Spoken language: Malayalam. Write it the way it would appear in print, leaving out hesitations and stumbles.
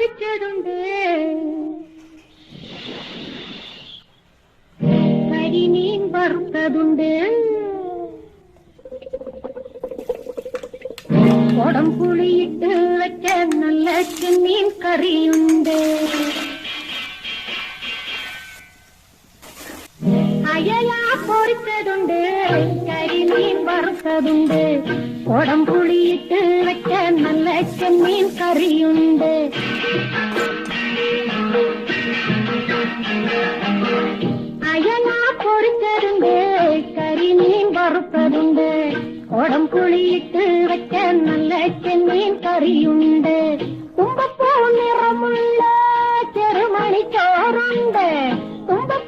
പൊരിച്ചതുണ്ട്, കരിമീൻ വറുത്തതുണ്ട്, കൊടംപുളിയിട്ട് വെച്ച നല്ല ചെമ്മീൻ കറിയുണ്ട്, അയല പൊരിച്ചതുണ്ട്, കരിമീൻ വറുത്തതുണ്ട്, കൊടംപുളിയിട്ട് വെച്ച നല്ല ചെമ്മീൻ കറിയുണ്ട്, അയല പൊരിച്ചതുണ്ട്, കരിമീൻ വറുത്തതുണ്ട്, കൊടംപുളിയിട്ട് വെച്ച നല്ല ചെമ്മീൻ കറിയുണ്ട്, തുമ്പപ്പൂ നിറമുള്ള ചെറുമണി ചോറുണ്ട്, തുമ്പപ്പൂ